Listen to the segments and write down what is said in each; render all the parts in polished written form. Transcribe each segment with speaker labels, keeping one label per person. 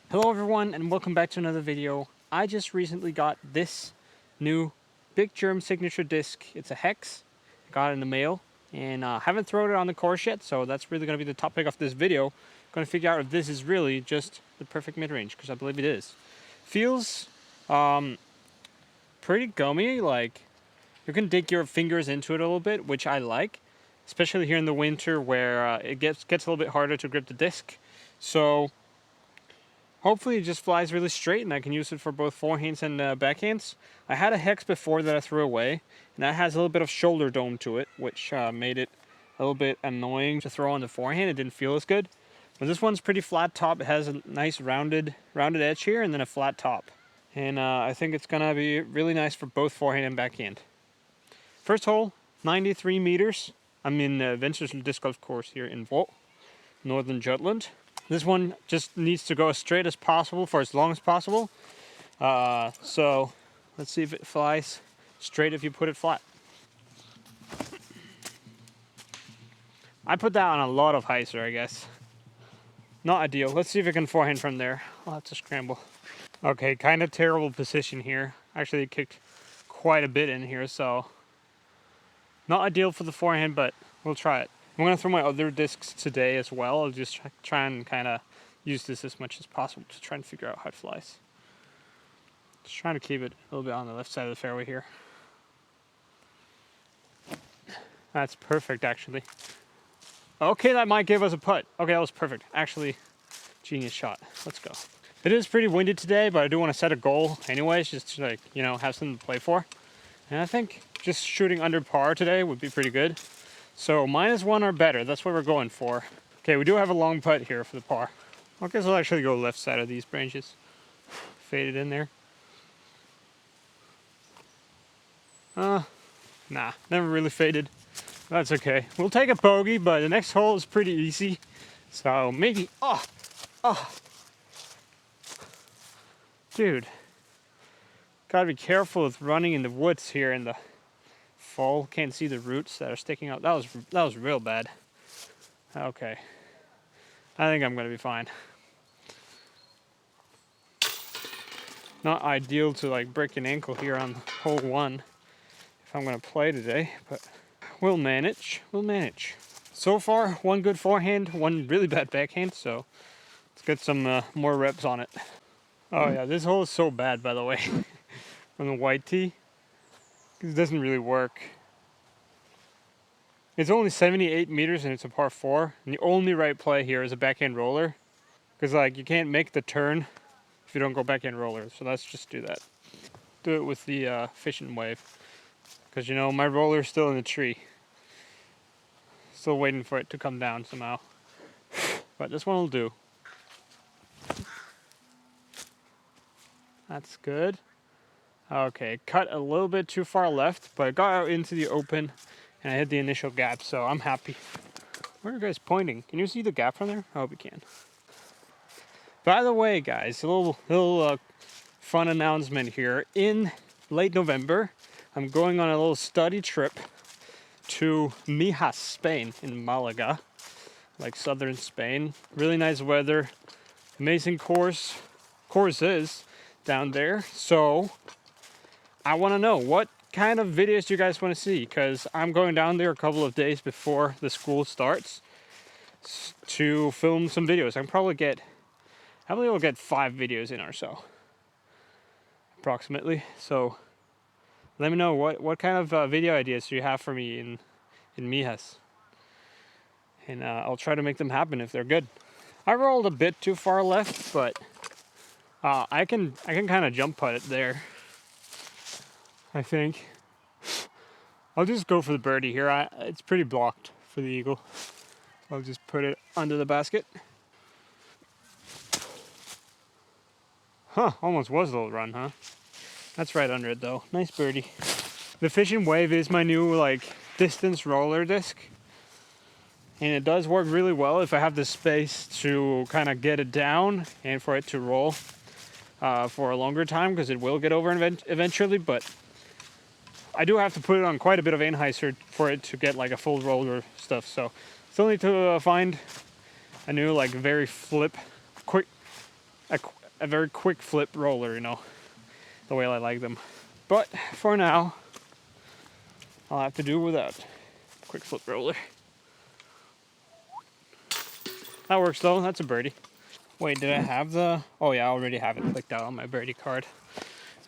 Speaker 1: Hello everyone and welcome back to another video. I just recently got this new Big Jerm signature disc. It's a hex. I got it in the mail and haven't thrown it on the course yet, so that's really going to be the topic of this video. Going to figure out if this is really just the perfect mid-range, because I believe it is. Feels pretty gummy, like you can dig your fingers into it a little bit, which I like, especially here in the winter where it gets a little bit harder to grip the disc. So hopefully it just flies really straight and I can use it for both forehands and backhands. I had a hex before that I threw away, and that has a little bit of shoulder dome to it, which made it a little bit annoying to throw on the forehand. It didn't feel as good. But this one's pretty flat top. It has a nice rounded edge here and then a flat top. And I think it's going to be really nice for both forehand and backhand. First hole, 93 meters. I'm in Vendsyssel disc golf course here in Volt, Northern Jutland. This one just needs to go as straight as possible for as long as possible. So let's see if it flies straight if you put it flat. I put that on a lot of hyzer, I guess. Not ideal. Let's see if it can forehand from there. I'll have to scramble. Okay, kind of terrible position here. Actually, it kicked quite a bit in here, so not ideal for the forehand, but we'll try it. I'm going to throw my other discs today as well. I'll just try and kind of use this as much as possible to try and figure out how it flies. Just trying to keep it a little bit on the left side of the fairway here. That's perfect, actually. Okay, that might give us a putt. Okay, that was perfect. Actually, genius shot. Let's go. It is pretty windy today, but I do want to set a goal anyways, just to, like, you know, have something to play for. And I think just shooting under par today would be pretty good. So -1 or better, that's what we're going for. Okay, we do have a long putt here for the par. I guess I'll actually go left side of these branches. Fade it in there. Nah, never really faded. That's okay. We'll take a bogey, but the next hole is pretty easy. So maybe, dude. Gotta be careful with running in the woods here in the fall. Can't see the roots that are sticking out. That was real bad. Okay. I think I'm gonna be fine. Not ideal to like break an ankle here on hole 1 if I'm gonna play today, but we'll manage. We'll manage. So far, one good forehand, one really bad backhand, so let's get some more reps on it. Oh yeah, this hole is so bad, by the way, from the white tee. It doesn't really work. It's only 78 meters and it's a par 4, and the only right play here is a backhand roller, because like you can't make the turn if you don't go backhand roller. So let's just do that. Do it with the fishing wave, because you know my roller's still in the tree. Still waiting for it to come down somehow. But this one will do. That's good. Okay, cut a little bit too far left, but I got out into the open and I hit the initial gap, so I'm happy. Where are you guys pointing? Can you see the gap from there? I hope you can. By the way, guys, a little fun announcement here. In late November, I'm going on a little study trip to Midrange, Spain, in Malaga, like southern Spain. Really nice weather, amazing courses down there. So I want to know what kind of videos you guys want to see, because I'm going down there a couple of days before the school starts to film some videos. I believe we'll get 5 videos in or so, approximately. So let me know what kind of video ideas do you have for me in Midrange, and I'll try to make them happen if they're good. I rolled a bit too far left, but I can kind of jump putt it there, I think. I'll just go for the birdie here. It's pretty blocked for the eagle. I'll just put it under the basket. Huh, almost was a little run, huh? That's right under it though. Nice birdie. The fishing wave is my new like distance roller disc, and it does work really well if I have the space to kind of get it down and for it to roll for a longer time, because it will get over eventually, but I do have to put it on quite a bit of anhyzer for it to get like a full roller stuff. So still need to find a new like very quick a very quick flip roller, you know, the way I like them. But for now, I'll have to do without quick flip roller. That works though, that's a birdie. Wait, did I have the... Oh yeah, I already have it clicked out on my birdie card.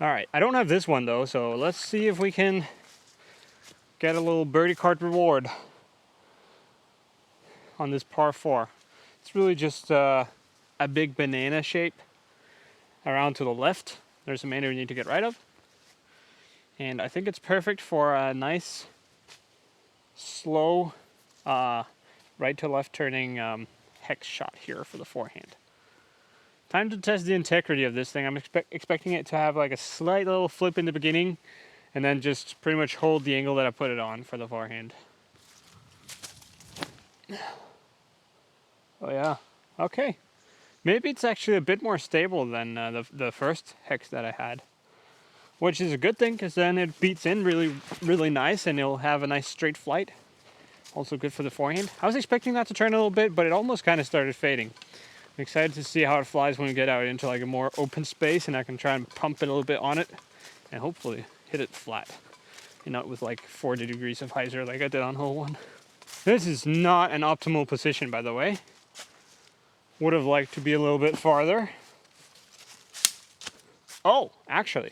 Speaker 1: Alright, I don't have this one though, so let's see if we can get a little birdie card reward on this par 4. It's really just a big banana shape around to the left. There's a man we need to get right of. And I think it's perfect for a nice, slow, right to left turning hex shot here for the forehand. Time to test the integrity of this thing. I'm expecting it to have like a slight little flip in the beginning and then just pretty much hold the angle that I put it on for the forehand. Oh yeah, okay. Maybe it's actually a bit more stable than the first hex that I had. Which is a good thing, because then it beats in really, really nice and it'll have a nice straight flight. Also good for the forehand. I was expecting that to turn a little bit, but it almost kind of started fading. I'm excited to see how it flies when we get out into like a more open space and I can try and pump it a little bit on it and hopefully hit it flat. And not with like 40 degrees of hyzer like I did on hole 1. This is not an optimal position, by the way. Would have liked to be a little bit farther. Oh, actually,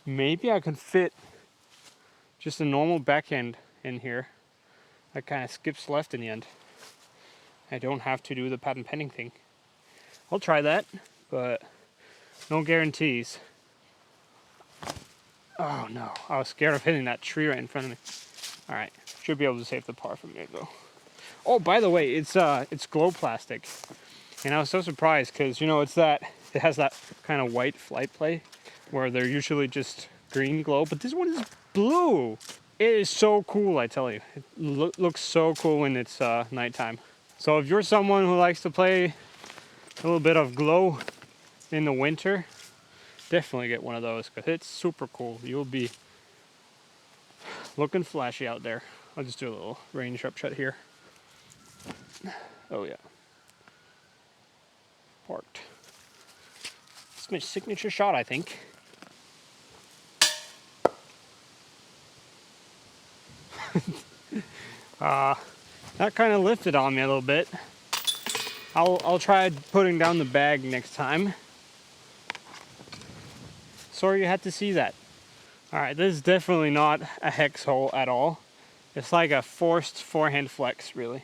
Speaker 1: maybe I can fit just a normal backhand in here. That kind of skips left in the end. I don't have to do the patent pending thing. I'll try that, but no guarantees. Oh no, I was scared of hitting that tree right in front of me. All right, should be able to save the par from here though. Oh, by the way, it's glow plastic, and I was so surprised because you know it has that kind of white flight play where they're usually just green glow, but this one is blue. It is so cool, I tell you. It looks so cool when it's nighttime. So if you're someone who likes to play a little bit of glow in the winter, definitely get one of those because it's super cool. You'll be looking flashy out there. I'll just do a little range up shot here. Oh yeah. Parked. It's my signature shot, I think. That kind of lifted on me a little bit. I'll try putting down the bag next time. Sorry you had to see that. Alright, this is definitely not a hex hole at all. It's like a forced forehand flex, really.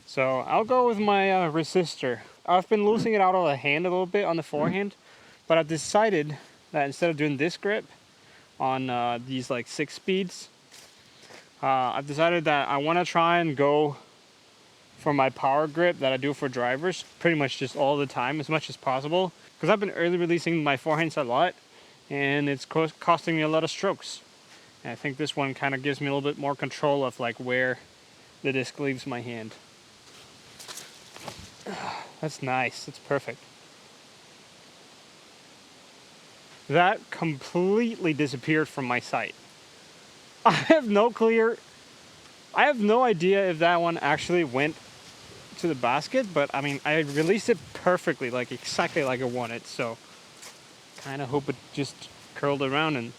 Speaker 1: So I'll go with my resistor. I've been losing it out of the hand a little bit on the forehand, but I've decided that instead of doing this grip on these like 6 speeds, I've decided that I want to try and go for my power grip that I do for drivers pretty much just all the time as much as possible, because I've been early releasing my forehands a lot and it's costing me a lot of strokes. And I think this one kind of gives me a little bit more control of like where the disc leaves my hand. That's nice. That's perfect. That completely disappeared from my sight. I have no idea if that one actually went to the basket, but I mean, I released it perfectly, like exactly like I wanted, so kind of hope it just curled around and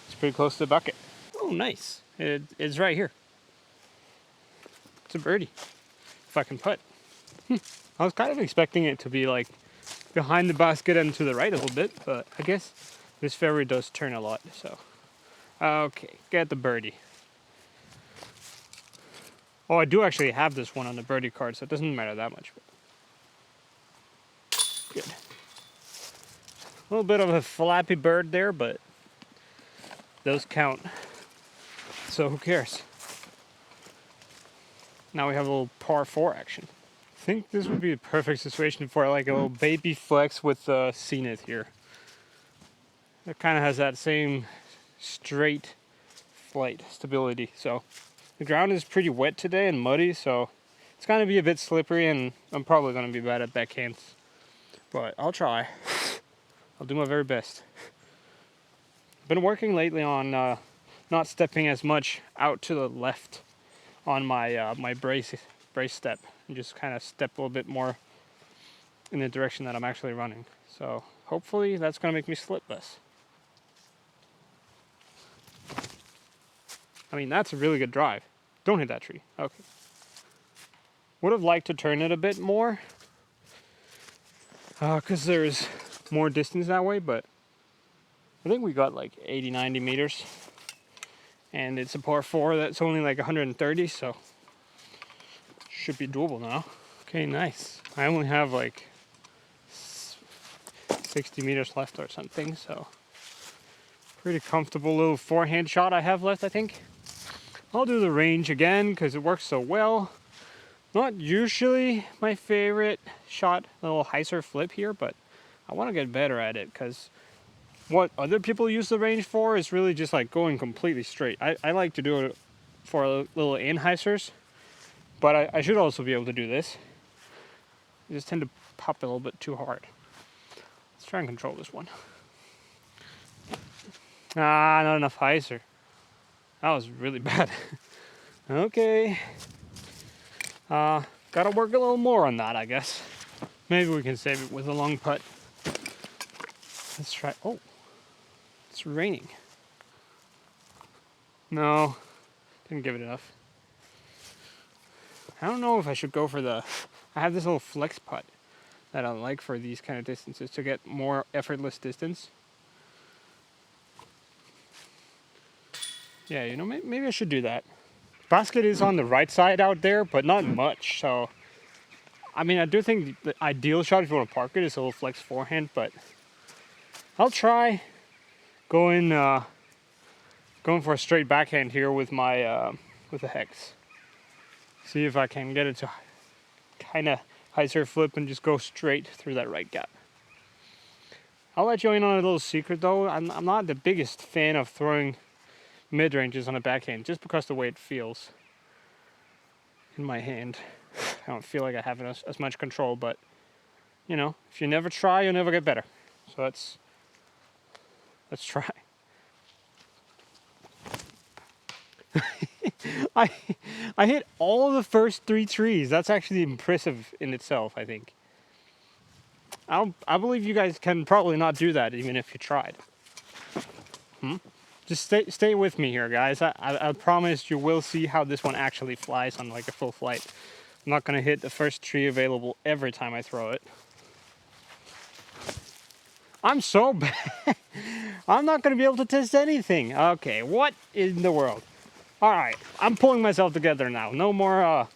Speaker 1: it's pretty close to the bucket. Oh, nice. It's right here. It's a birdie. If I can putt. I was kind of expecting it to be like behind the basket and to the right a little bit, but I guess this fairway does turn a lot, so. Okay, get the birdie. Oh, I do actually have this one on the birdie card, so it doesn't matter that much. Good. A little bit of a flappy bird there, but those count. So who cares? Now we have a little par 4 action. I think this would be the perfect situation for like a little baby flex with Zenith here. It kind of has that same straight flight stability. So the ground is pretty wet today and muddy, so it's going to be a bit slippery and I'm probably going to be bad at backhands. But I'll try. I'll do my very best. Been working lately on not stepping as much out to the left on my my brace step, and just kind of step a little bit more in the direction that I'm actually running. So hopefully that's going to make me slip less. I mean, that's a really good drive. Don't hit that tree. Okay. Would have liked to turn it a bit more, because there's more distance that way, but I think we got like 80, 90 meters. And it's a par 4 that's only like 130, so should be doable now. Okay, nice. I only have like 60 meters left or something, so pretty comfortable little forehand shot I have left, I think. I'll do the range again because it works so well. Not usually my favorite shot, a little hyzer flip here, but I want to get better at it because what other people use the range for is really just like going completely straight. I like to do it for a little anhysers, but I should also be able to do this. I just tend to pop a little bit too hard. Let's try and control this one. Ah, not enough hyzer. That was really bad. Okay. Gotta work a little more on that, I guess. Maybe we can save it with a long putt. Let's try. Oh, it's raining. No, didn't give it enough. I don't know if I should go for the... I have this little flex putt that I like for these kind of distances to get more effortless distance. Yeah, you know, maybe I should do that. Basket is on the right side out there, but not much. So, I mean, I do think the ideal shot if you want to park it is a little flex forehand, but I'll try going for a straight backhand here with my with the hex. See if I can get it to kind of hyzer flip and just go straight through that right gap. I'll let you in on a little secret though. I'm not the biggest fan of throwing mid-ranges on a backhand just because the way it feels in my hand. I don't feel like I have as much control, but you know, if you never try, you'll never get better. So let's try. I hit all the first 3 trees. That's actually impressive in itself, I think. I believe you guys can probably not do that even if you tried. Just stay with me here, guys. I promise you will see how this one actually flies on like a full flight. I'm not gonna hit the first tree available every time I throw it. I'm so bad. I'm not gonna be able to test anything. Okay, what in the world? All right, I'm pulling myself together now. No more,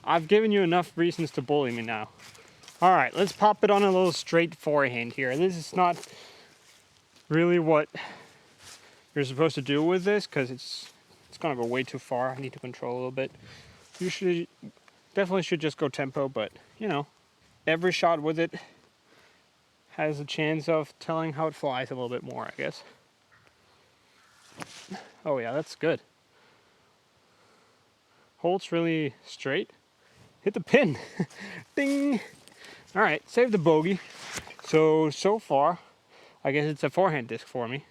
Speaker 1: I've given you enough reasons to bully me now. All right, let's pop it on a little straight forehand here. This is not really what you're supposed to do with this because it's gonna go way too far. I need to control a little bit. You definitely should just go tempo, but you know, every shot with it has a chance of telling how it flies a little bit more, I guess. Oh yeah, that's good. Holt's really straight. Hit the pin. Ding. All right, save the bogey. So far, I guess it's a forehand disc for me.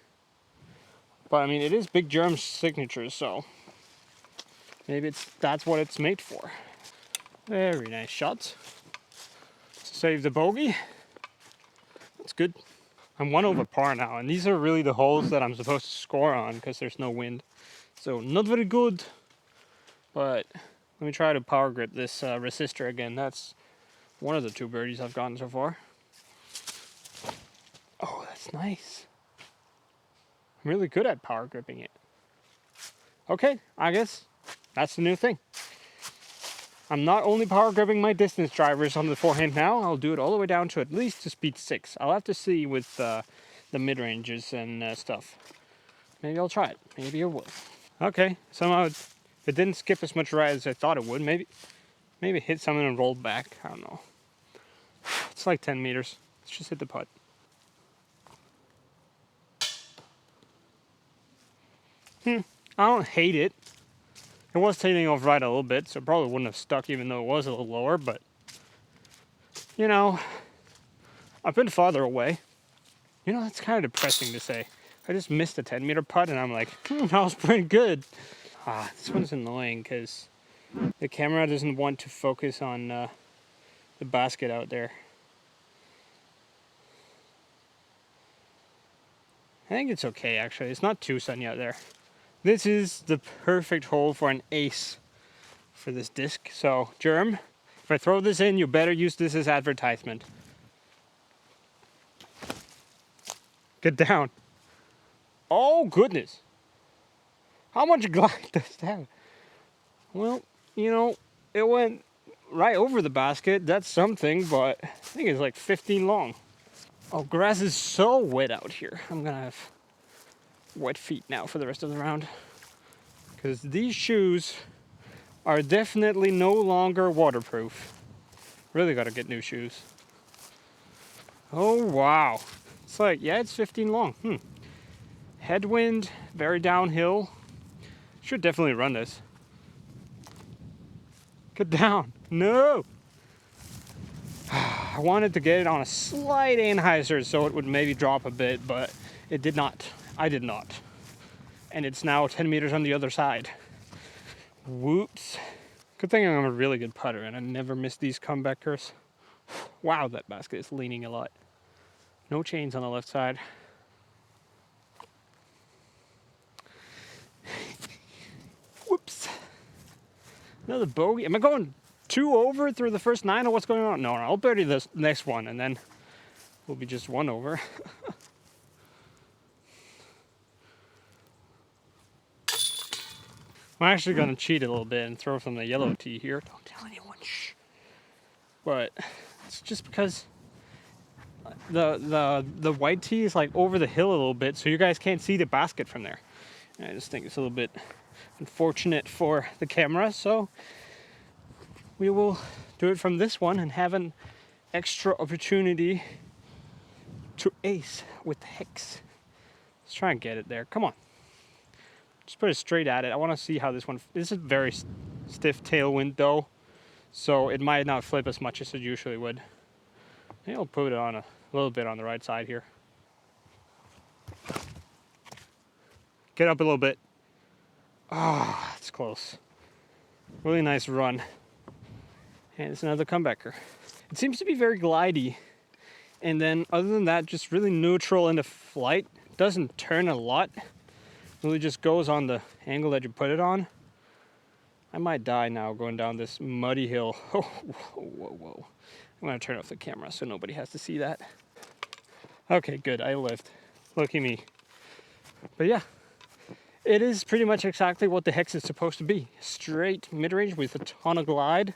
Speaker 1: But I mean, it is Big Jerm's signature, so maybe that's what it's made for. Very nice shots. Save the bogey. That's good. I'm 1 over par now, and these are really the holes that I'm supposed to score on because there's no wind. So not very good. But let me try to power grip this resistor again. That's one of the 2 birdies I've gotten so far. Oh, that's nice. I'm really good at power gripping it. Okay, I guess that's the new thing. I'm not only power gripping my distance drivers on the forehand now, I'll do it all the way down to at least to speed 6. I'll have to see with the mid-ranges and stuff. Maybe I'll try it. Maybe it will. Okay, somehow it didn't skip as much right as I thought it would. Maybe it hit something and rolled back. I don't know. It's like 10 meters. Let's just hit the putt. I don't hate it. It was tailing off right a little bit, so it probably wouldn't have stuck even though it was a little lower, but you know, I've been farther away. You know, that's kind of depressing to say. I just missed a 10-meter putt and I'm like, that was pretty good. This one's annoying because the camera doesn't want to focus on the the basket out there. I think it's okay actually. It's not too sunny out there. This is the perfect hole for an ace for this disc. So, Jerm, if I throw this in, you better use this as advertisement. Get down. Oh, goodness. How much glide does that have? Well, you know, it went right over the basket. That's something, but I think it's like 15 long. Oh, grass is so wet out here. I'm gonna have wet feet now for the rest of the round. Because these shoes are definitely no longer waterproof. Really gotta get new shoes. Oh, wow. It's like, yeah, it's 15 long. Headwind, very downhill. Should definitely run this. Get down. No! I wanted to get it on a slight anhyzer so it would maybe drop a bit, but it did not. I did not. And it's now 10 meters on the other side. Whoops. Good thing I'm a really good putter and I never miss these comebackers. Wow, that basket is leaning a lot. No chains on the left side. Whoops. Another bogey. Am I going 2 over through the first 9 or what's going on? No, I'll birdie this next one and then we'll be just 1 over. I'm actually going to cheat a little bit and throw from the yellow tee here. Don't tell anyone, shh. But it's just because the white tee is like over the hill a little bit, so you guys can't see the basket from there. And I just think it's a little bit unfortunate for the camera, so we will do it from this one and have an extra opportunity to ace with the hex. Let's try and get it there. Come on. Just put it straight at it. I want to see how this one... This is very stiff tailwind though, so it might not flip as much as it usually would. Maybe I'll put it on a little bit on the right side here. Get up a little bit. Ah, oh, it's close. Really nice run. And it's another comebacker. It seems to be very glidey. And then other than that, just really neutral in the flight. Doesn't turn a lot. Really just goes on the angle that you put it on. I might die now going down this muddy hill. Oh, whoa, whoa, whoa. I'm gonna turn off the camera so nobody has to see that. Okay, good, I lived. Look at me. But yeah, it is pretty much exactly what the hex is supposed to be. Straight mid-range with a ton of glide.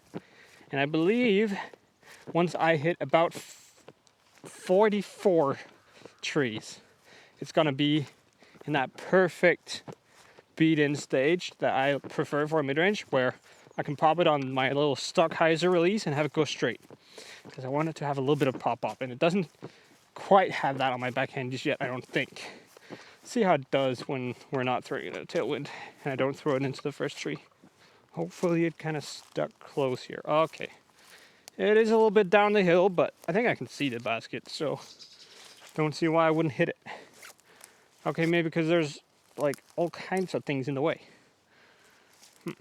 Speaker 1: And I believe once I hit about 44 trees, it's gonna be in that perfect beat-in stage that I prefer for a mid-range, where I can pop it on my little stock hyzer release and have it go straight. Because I want it to have a little bit of pop-up, and it doesn't quite have that on my backhand just yet, I don't think. See how it does when we're not throwing it at a tailwind, and I don't throw it into the first tree. Hopefully it kind of stuck close here. Okay. It is a little bit down the hill, but I think I can see the basket, so don't see why I wouldn't hit it. Okay, maybe because there's like all kinds of things in the way. I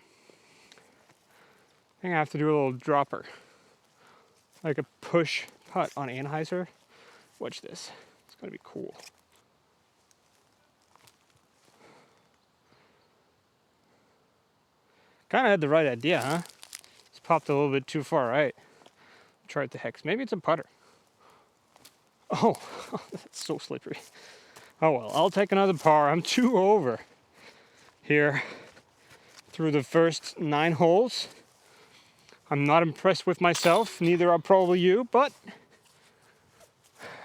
Speaker 1: think I have to do a little dropper. Like a push putt on anhyzer. Watch this. It's gonna be cool. Kinda had the right idea, huh? Just popped a little bit too far right. Try it the hex. Maybe it's a putter. Oh, that's so slippery. Oh well, I'll take another par. I'm 2 over here through the first 9 holes. I'm not impressed with myself, neither are probably you, but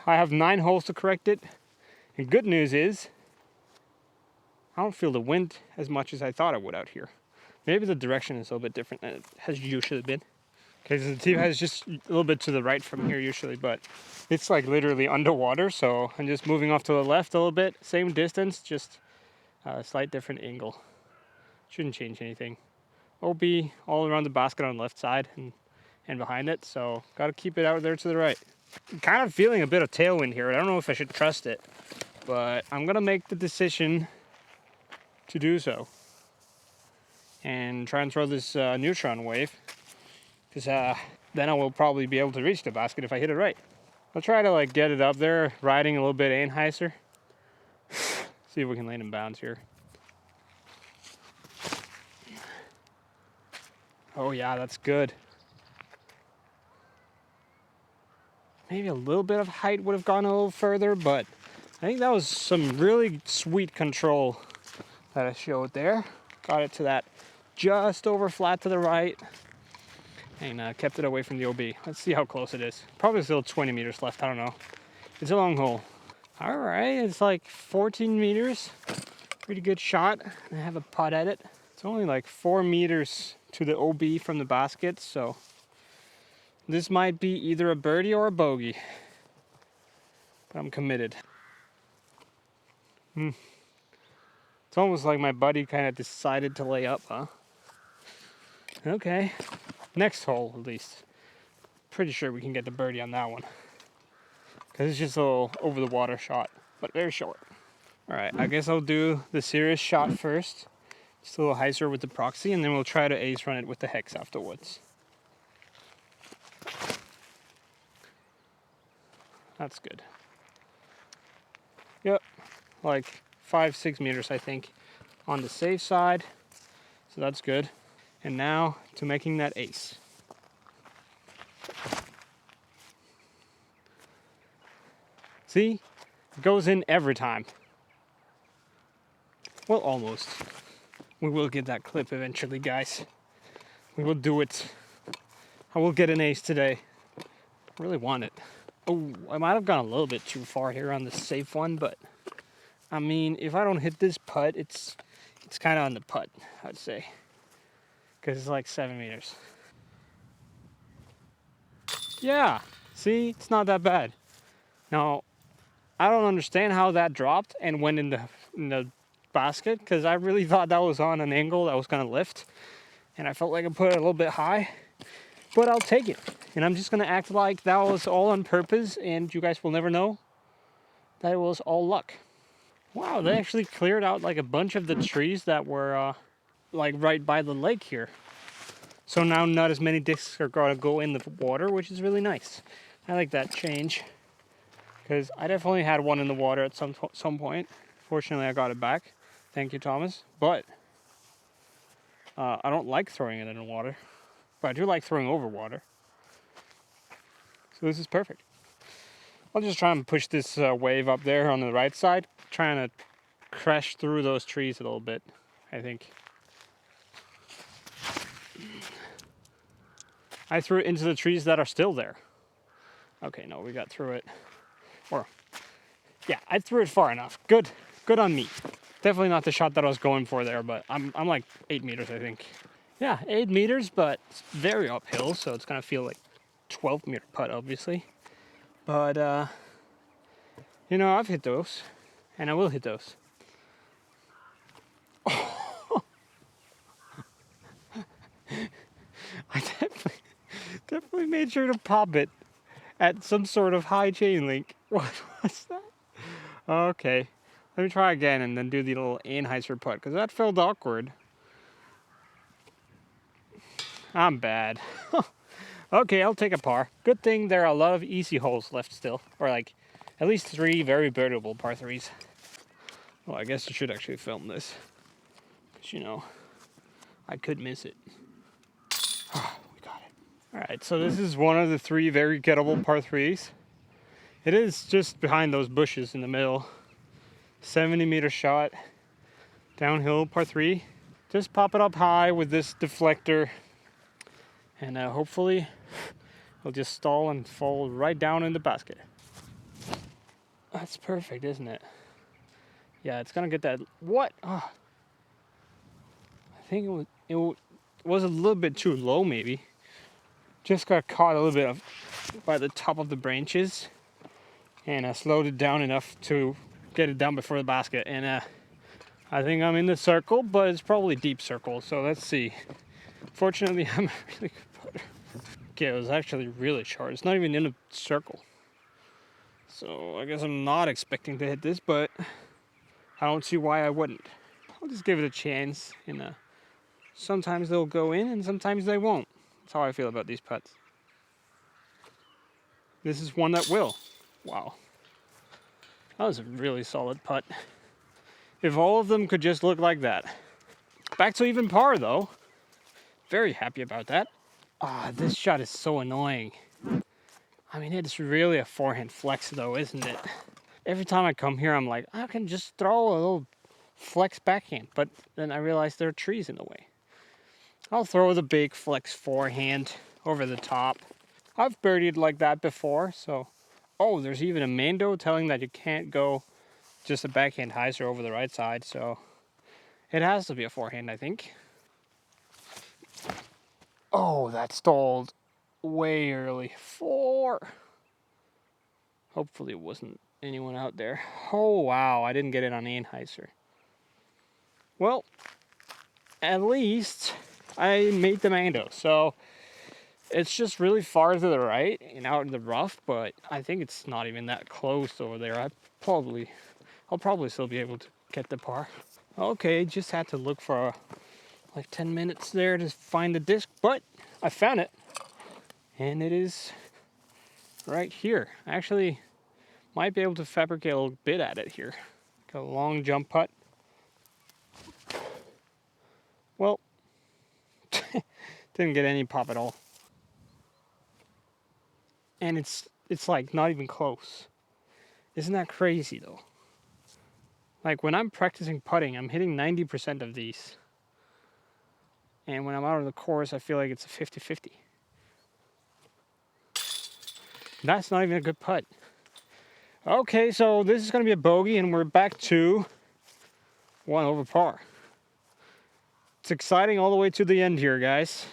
Speaker 1: I have 9 holes to correct it. And good news is, I don't feel the wind as much as I thought I would out here. Maybe the direction is a little bit different than it has usually been. Okay, so the tee is just a little bit to the right from here usually, but it's like literally underwater, so I'm just moving off to the left a little bit. Same distance, just a slight different angle. Shouldn't change anything. OB all around the basket on the left side and behind it, so got to keep it out there to the right. I'm kind of feeling a bit of tailwind here. I don't know if I should trust it, but I'm going to make the decision to do so. And try and throw this neutron wave. Because then I will probably be able to reach the basket if I hit it right. I'll try to like get it up there, riding a little bit Anheuser. See if we can land in bounds here. Oh yeah, that's good. Maybe a little bit of height would have gone a little further, but I think that was some really sweet control that I showed there. Got it to that just over flat to the right, and kept it away from the OB. Let's see how close it is. Probably still 20 meters left, I don't know. It's a long hole. All right, it's like 14 meters. Pretty good shot. I have a putt at it. It's only like 4 meters to the OB from the basket, so this might be either a birdie or a bogey. But I'm committed. It's almost like my buddy kind of decided to lay up, huh? Okay, next hole at least. Pretty sure we can get the birdie on that one. Because it's just a little over the water shot, but very short. All right, I guess I'll do the serious shot first. Just a little hyzer with the proxy, and then we'll try to ace run it with the hex afterwards. That's good. Yep, like 5-6 meters I think on the safe side, so that's good. And now to making that ace. See, it goes in every time. Well, almost. We will get that clip eventually, guys. We will do it. I will get an ace today. I really want it. Oh, I might have gone a little bit too far here on the safe one, but I mean, if I don't hit this putt, it's kind of on the putt, I'd say, because it's like 7 meters. Yeah, see, it's not that bad. Now, I don't understand how that dropped and went in the basket, because I really thought that was on an angle that was going to lift, and I felt like I put it a little bit high, but I'll take it. And I'm just going to act like that was all on purpose, and you guys will never know that it was all luck. Wow, they actually cleared out like a bunch of the trees that were like right by the lake here. So now not as many discs are going to go in the water, which is really nice. I like that change, because I definitely had one in the water at some point. Fortunately, I got it back. Thank you, Thomas. But I don't like throwing it in the water, but I do like throwing over water. So this is perfect. I'll just try and push this wave up there on the right side, trying to crash through those trees a little bit, I think. I threw it into the trees that are still there. Okay, no, we got through it. Or, yeah, I threw it far enough. Good on me. Definitely not the shot that I was going for there, but I'm like 8 meters, I think. Yeah, 8 meters, but it's very uphill, so it's gonna feel like 12-meter putt, obviously. But, you know, I've hit those, and I will hit those. I definitely made sure to pop it at some sort of high chain link. What was that? Okay, let me try again and then do the little Anheuser putt, because that felt awkward. I'm bad. Okay, I'll take a par. Good thing there are a lot of easy holes left still, or like at least 3 very birdable par 3s. Well, I guess I should actually film this, because, you know, I could miss it. We got it. Alright, so this is one of the 3 very gettable par 3s. It is just behind those bushes in the middle. 70-meter shot, downhill par 3. Just pop it up high with this deflector, and hopefully it'll just stall and fall right down in the basket. That's perfect, isn't it? Yeah, it's gonna get that. What? Oh. I think it was a little bit too low, maybe. Just got caught a little bit by the top of the branches, and I slowed it down enough to get it down before the basket. And I think I'm in the circle, but it's probably deep circle. So let's see. Fortunately, I'm a really good putter. Okay, it was actually really short. It's not even in a circle. So I guess I'm not expecting to hit this, but I don't see why I wouldn't. I'll just give it a chance, and sometimes they'll go in and sometimes they won't. That's how I feel about these putts. this is one that will. Wow. That was a really solid putt. If all of them could just look like that. Back to even par though. Very happy about that. Ah, this shot is so annoying. I mean, it's really a forehand flex though, isn't it? Every time I come here, I'm like, I can just throw a little flex backhand. But then I realize there are trees in the way. I'll throw the big flex forehand over the top. I've birdied like that before, so... Oh, there's even a Mando telling that you can't go just a backhand hyzer over the right side, so... It has to be a forehand, I think. Oh, that stalled way early. 4. Hopefully it wasn't anyone out there. Oh, wow, I didn't get it on Anheuser. Well, at least I made the Mando, so... It's just really far to the right and out in the rough, but I think it's not even that close over there. I'll probably still be able to get the par. Okay, just had to look for like 10 minutes there to find the disc, but I found it. And it is right here. I actually might be able to fabricate a little bit at it here. Got a long jump putt. Well, didn't get any pop at all. And it's like not even close. Isn't that crazy though? Like when I'm practicing putting, I'm hitting 90% of these. And when I'm out on the course, I feel like it's a 50-50. That's not even a good putt. Okay, so this is going to be a bogey and we're back to 1 over par. It's exciting all the way to the end here, guys.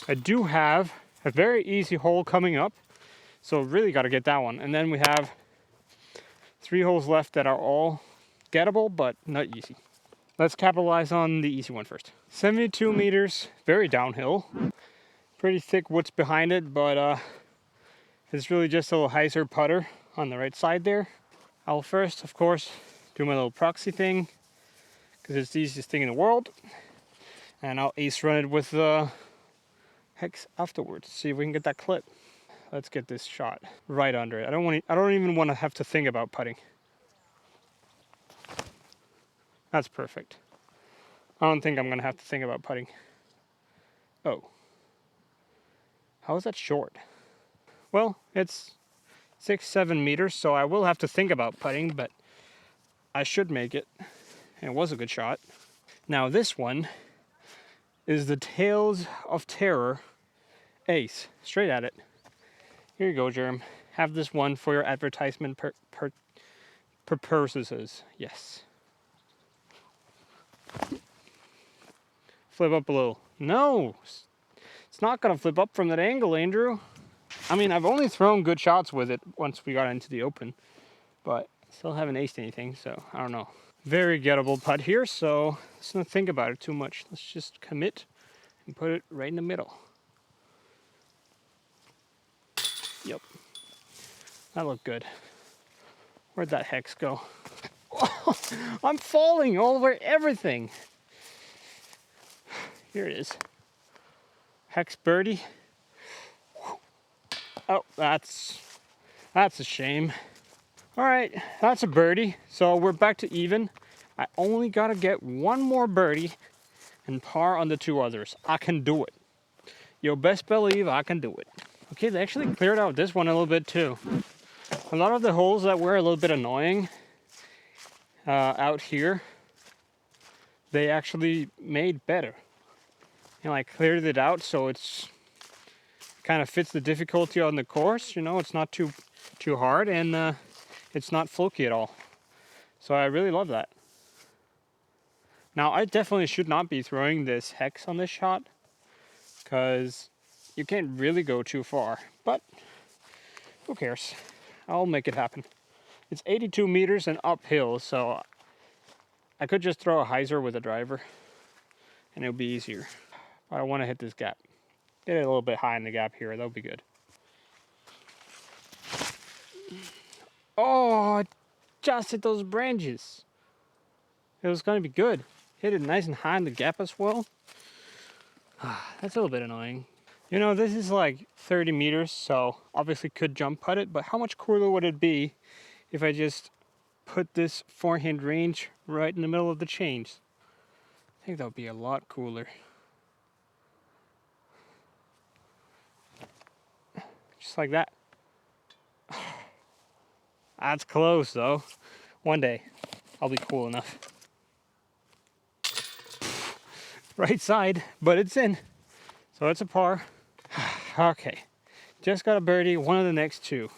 Speaker 1: I do have a very easy hole coming up, so really got to get that one. And then we have 3 holes left that are all gettable, but not easy. Let's capitalize on the easy one first. 72 meters, very downhill. Pretty thick woods behind it, but it's really just a little hyzer putter on the right side there. I'll first, of course, do my little proxy thing, because it's the easiest thing in the world. And I'll ace run it with hex afterwards. See if we can get that clip. Let's get this shot right under it. I don't even want to have to think about putting. That's perfect. I don't think I'm gonna have to think about putting. Oh. How is that short? Well, it's 6-7 meters, so I will have to think about putting, but I should make it. And it was a good shot. Now this one is the Tales of Terror ace. Straight at it. Here you go, Jerm. Have this one for your advertisement purposes. Yes. Flip up a little. No! It's not going to flip up from that angle, Andrew. I mean, I've only thrown good shots with it once we got into the open. But still haven't aced anything, so I don't know. Very gettable putt here, so let's not think about it too much. Let's just commit and put it right in the middle. Yep. That looked good. Where'd that hex go? I'm falling all over everything. Here it is. Hex birdie. Oh, that's a shame. All right, that's a birdie. So we're back to even. I only got to get one more birdie and par on the 2 others. I can do it. You best believe I can do it. Okay, they actually cleared out this one a little bit too. A lot of the holes that were a little bit annoying out here, they actually made better. And I cleared it out so it's kind of fits the difficulty on the course. You know, it's not too hard and it's not fluky at all. So I really love that. Now I definitely should not be throwing this hex on this shot because you can't really go too far, but who cares? I'll make it happen. It's 82 meters and uphill, so I could just throw a hyzer with a driver and it'll be easier. But I want to hit this gap. Get it a little bit high in the gap here, that'll be good. Oh, I just hit those branches. It was going to be good. Hit it nice and high in the gap as well. That's a little bit annoying. You know, this is like 30 meters, so obviously could jump putt it, but how much cooler would it be if I just put this forehand range right in the middle of the chains? I think that would be a lot cooler. Just like that. That's close though. One day I'll be cool enough. Right side, but it's in. So it's a par. Okay, just got a birdie, one of the next two.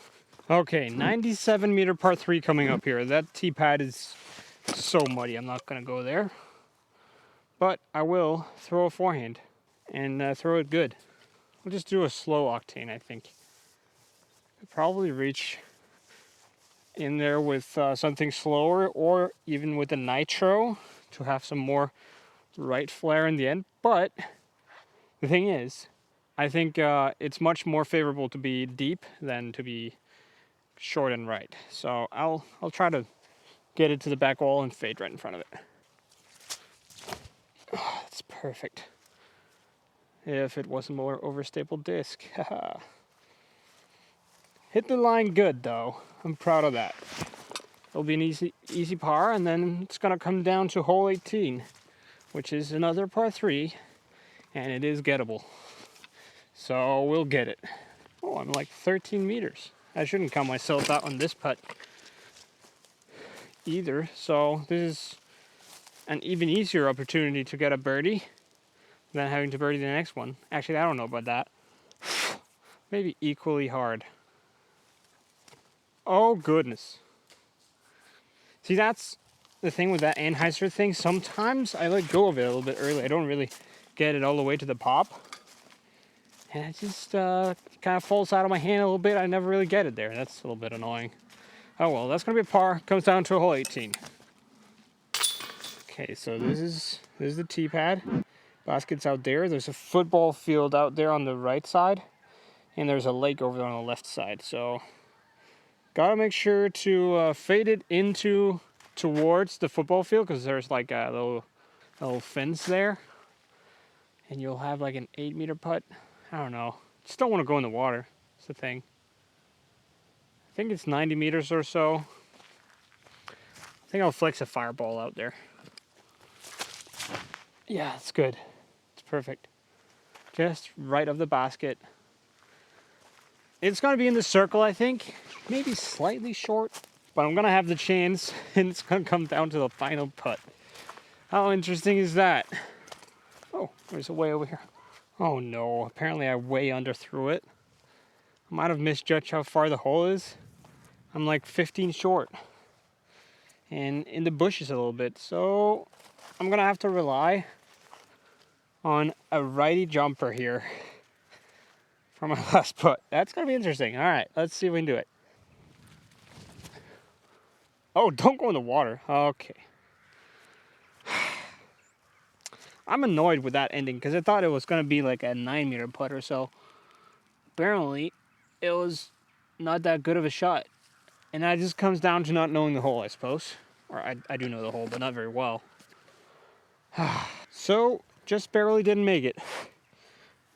Speaker 1: Okay, 97 meter par 3 coming up here. That tee pad is so muddy, I'm not gonna go there. But I will throw a forehand and throw it good. We'll just do a slow octane, I think. Could probably reach in there with something slower, or even with a nitro to have some more right flare in the end. But the thing is, I think it's much more favorable to be deep than to be short and right. So I'll try to get it to the back wall and fade right in front of it. Oh, that's perfect. If it was a more overstapled disc. Hit the line good though. I'm proud of that. It'll be an easy par, and then it's gonna come down to hole 18, which is another par 3, and it is gettable. So we'll get it. Oh, I'm like 13 meters. I shouldn't count myself out on this putt either. So this is an even easier opportunity to get a birdie than having to birdie the next one. Actually, I don't know about that. Maybe equally hard. Oh goodness. See, that's the thing with that Anheuser thing. Sometimes I let go of it a little bit early. I don't really get it all the way to the pop. And it just kind of falls out of my hand a little bit. I never really get it there. That's a little bit annoying. Oh well, that's going to be a par. Comes down to a hole 18. Okay, so this is the tee pad. Basket's out there. There's a football field out there on the right side. And there's a lake over there on the left side. So gotta make sure to fade it towards the football field, because there's like a little fence there. And you'll have like an 8-meter putt. I don't know. Just don't want to go in the water. That's the thing. I think it's 90 meters or so. I think I'll flex a fireball out there. Yeah, it's good. It's perfect. Just right of the basket. It's going to be in the circle, I think. Maybe slightly short. But I'm going to have the chance, and it's going to come down to the final putt. How interesting is that? Oh, there's a way over here. Oh no, apparently I way underthrew it. I might have misjudged how far the hole is. I'm like 15 short. And in the bushes a little bit. So I'm going to have to rely on a righty jumper here for my last putt. That's going to be interesting. All right, let's see if we can do it. Oh, don't go in the water. Okay. I'm annoyed with that ending because I thought it was going to be like a 9-meter putt or so. Apparently, it was not that good of a shot. And that just comes down to not knowing the hole, I suppose. Or I do know the hole, but not very well. So, just barely didn't make it.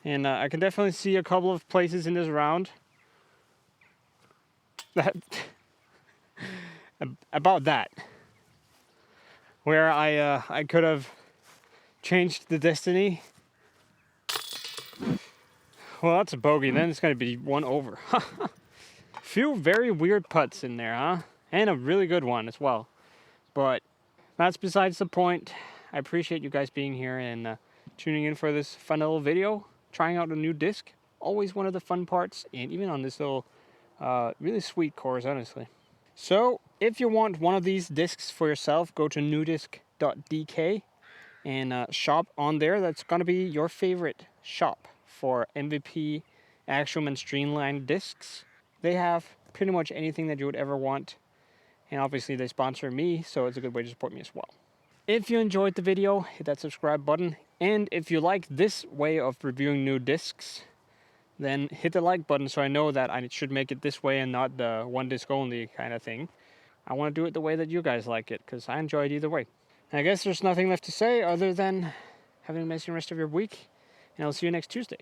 Speaker 1: And I can definitely see a couple of places in this round that about that, where I could have changed the destiny. Well, that's a bogey. Then it's going to be one over. Few very weird putts in there, huh? And a really good one as well. But that's besides the point. I appreciate you guys being here and tuning in for this fun little video. Trying out a new disc. Always one of the fun parts. And even on this little really sweet course, honestly. So, if you want one of these discs for yourself, go to newdisc.dk and shop on there. That's going to be your favorite shop for MVP, Axiom, and Streamline discs. They have pretty much anything that you would ever want. And obviously they sponsor me, so it's a good way to support me as well. If you enjoyed the video, hit that subscribe button. And if you like this way of reviewing new discs, then hit the like button so I know that I should make it this way and not the one disc only kind of thing. I want to do it the way that you guys like it, because I enjoy it either way. And I guess there's nothing left to say other than have an amazing rest of your week, and I'll see you next Tuesday.